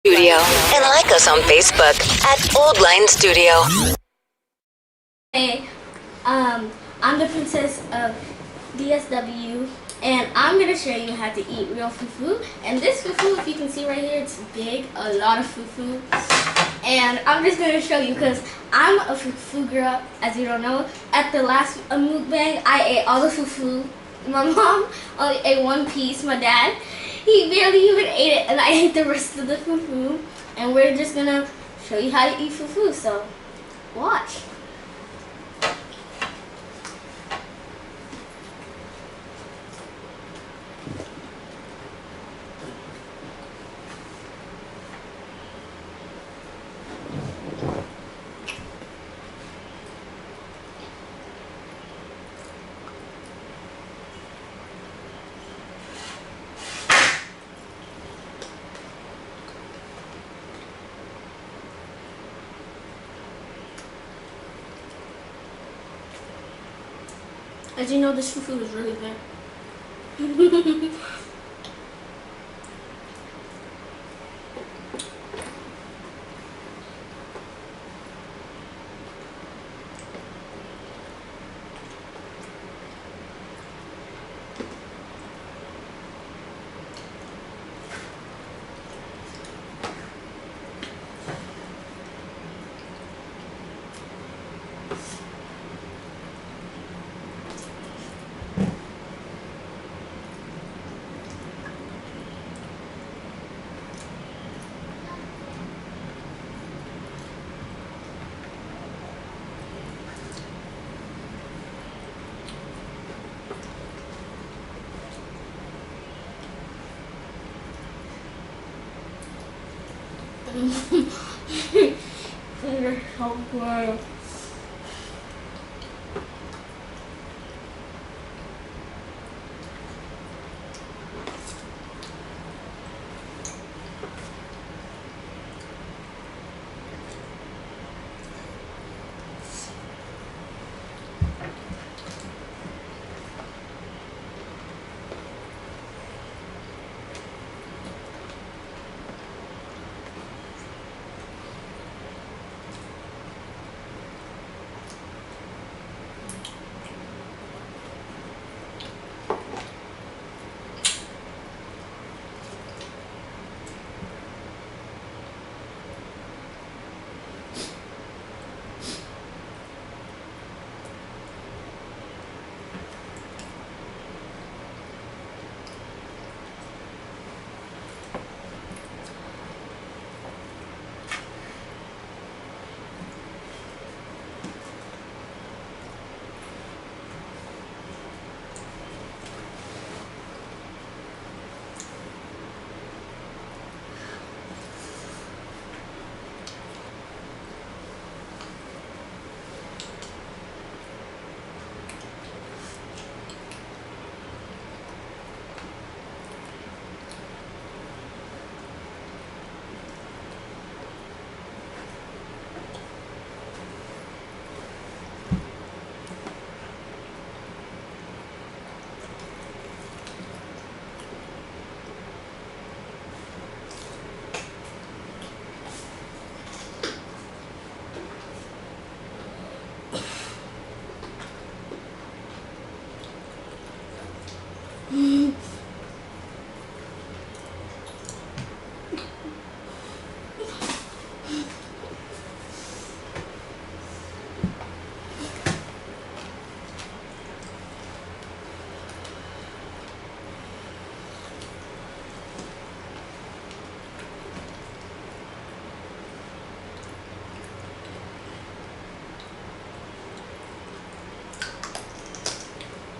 Studio and like us on Facebook at Old Line Studio. Hey, I'm the princess of DSW, and I'm gonna show you how to eat real fufu. And this fufu, if you can see right here, it's big, a lot of fufu. And I'm just gonna show you because I'm a fufu girl, as you don't know. At the last mukbang, I ate all the fufu. My mom only ate one piece. My dad, he barely even ate it, and I ate the rest of the fufu. And we're just gonna show you how to eat fufu. So, watch. As you know, this fufu is really good. They're so good.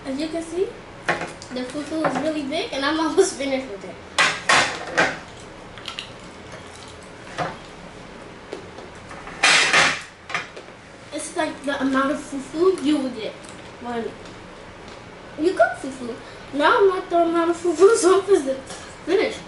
As you can see, the fufu is really big, and I'm almost finished with it. It's like the amount of fufu you would get when you cook fufu. Now I'm not the amount of fufu, so I'm finished.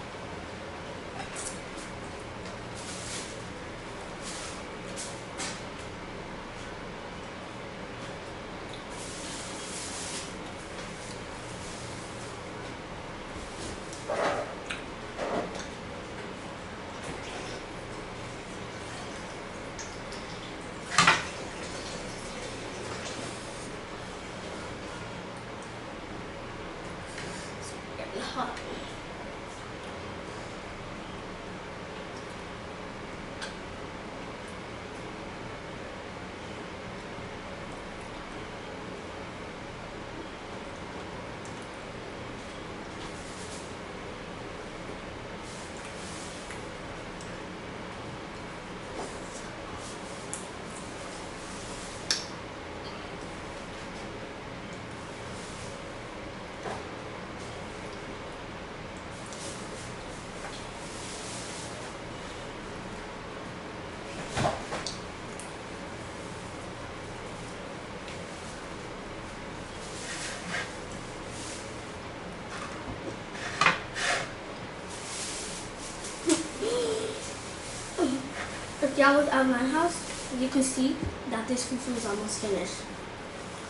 if y'all was at my house, you can see that this fufu is almost finished.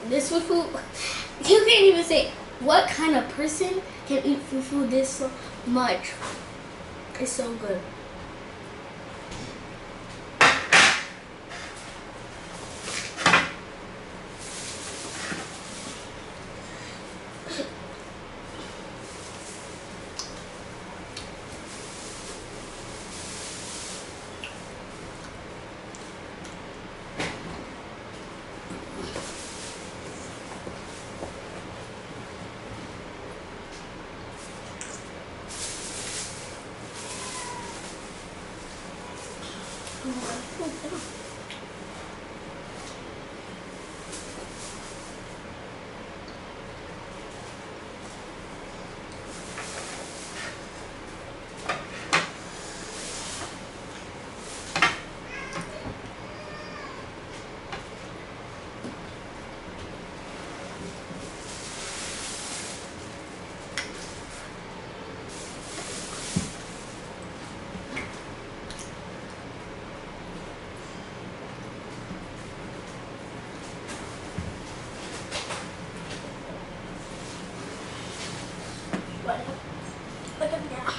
This fufu, you can't even say what kind of person can eat fufu this much. It's so good. Look at that.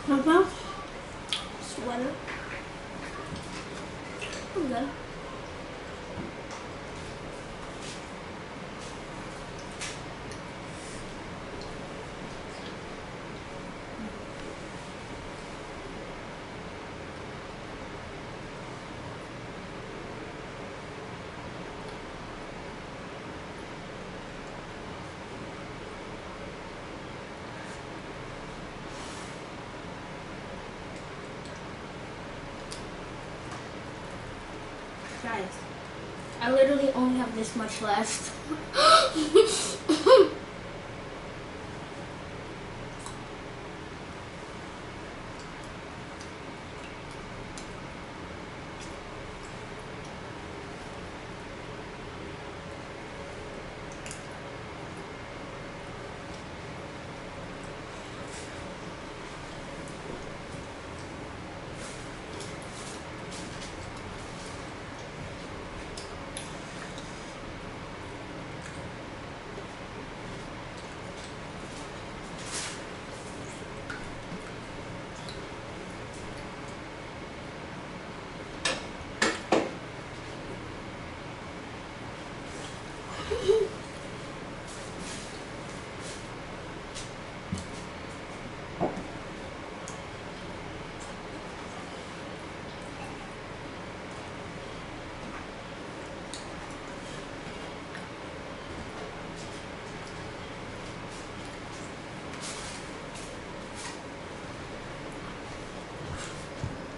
Mama, sweater. I'm good. Guys, I literally only have this much left.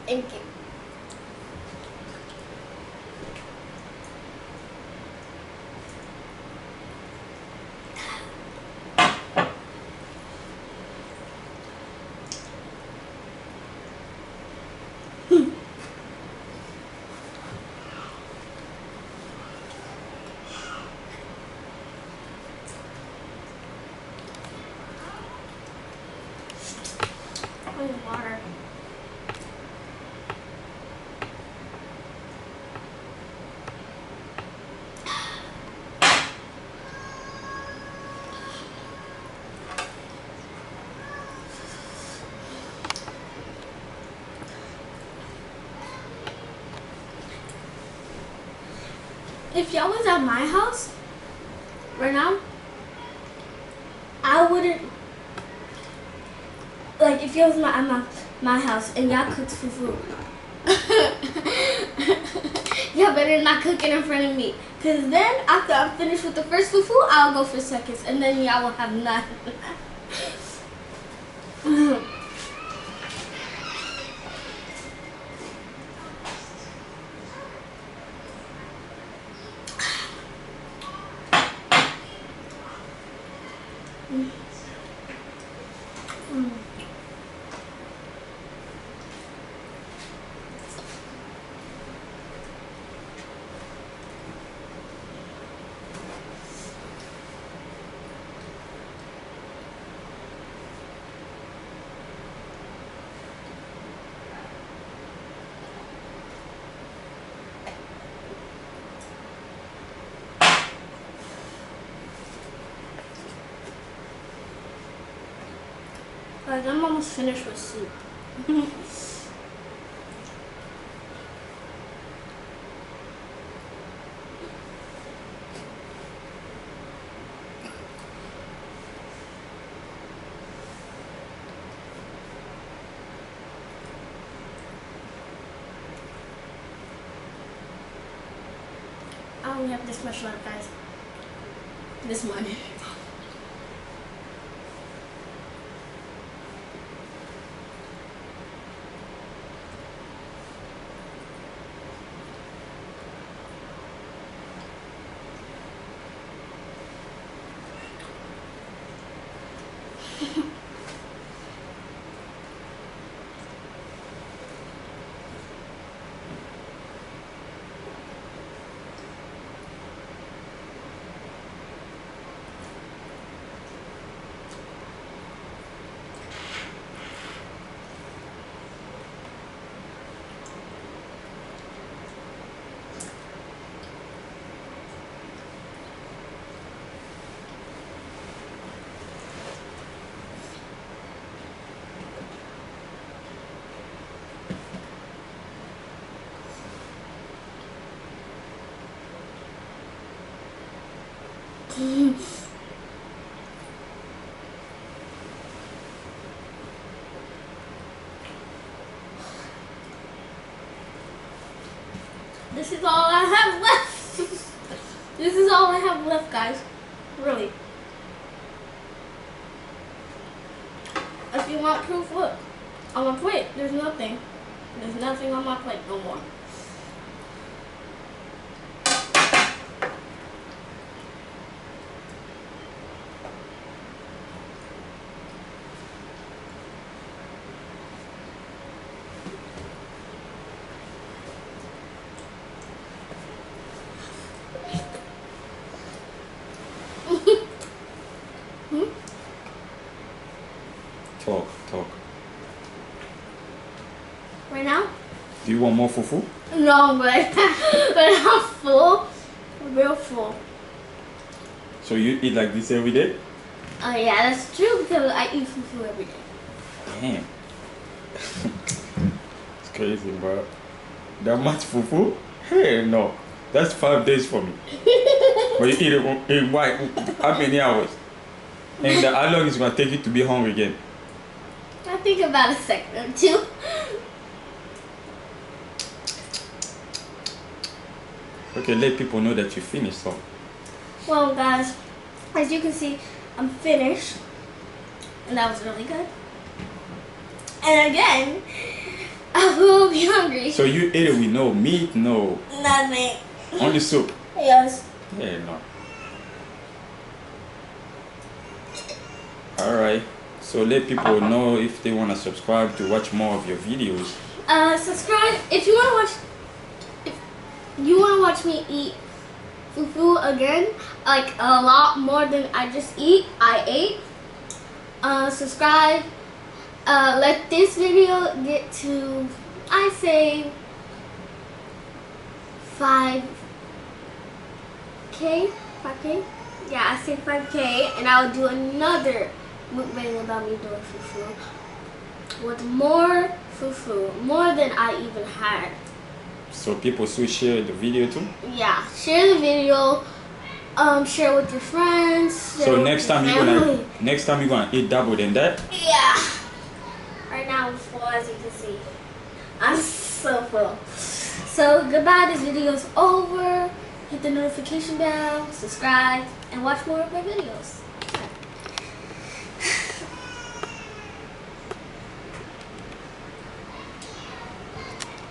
Thank you. Water. If y'all was at my house right now, I wouldn't, like, if y'all was at my house and y'all cooked fufu, y'all better not cook it in front of me, Because then, after I'm finished with the first fufu, I'll go for seconds. And then y'all will have none. Guys, I'm almost finished with soup. I only have this much left, guys. This one. This is all I have left. This is all I have left, guys. Really. If you want proof, look. On my plate, there's nothing. There's nothing on my plate no more. Talk. Right now? Do you want more fufu? No, but I'm full. Real full. So you eat like this every day? Oh yeah, that's true because I eat fufu every day. Damn. It's crazy, bro. That much fufu? Hey, no. That's 5 days for me. But you eat it in what? How many hours? And how long is it gonna take you to be hungry again? I think about a second or two. Okay, let people know that you finished so. Well, guys, as you can see, I'm finished. And that was really good. And again, I will be hungry. So you ate it with no meat, no, Nothing. only soup? Yes. Yeah, no. Alright, so let people know if they want to subscribe to watch more of your videos. Subscribe if you want to watch. If you want to watch me eat fufu again, like a lot more than I ate. Subscribe. Let this video get to, I say, 5K. 5K. Yeah, I say 5K, and I'll do another mukbang about me doing fufu with more fufu, more than I even had. So people should share the video too? Yeah, share the video, share with your friends. So next time you're gonna eat double than that? Yeah. Right now I'm full, as you can see. I'm so full. So goodbye, this video is over. hit the notification bell, subscribe, and watch more of my videos.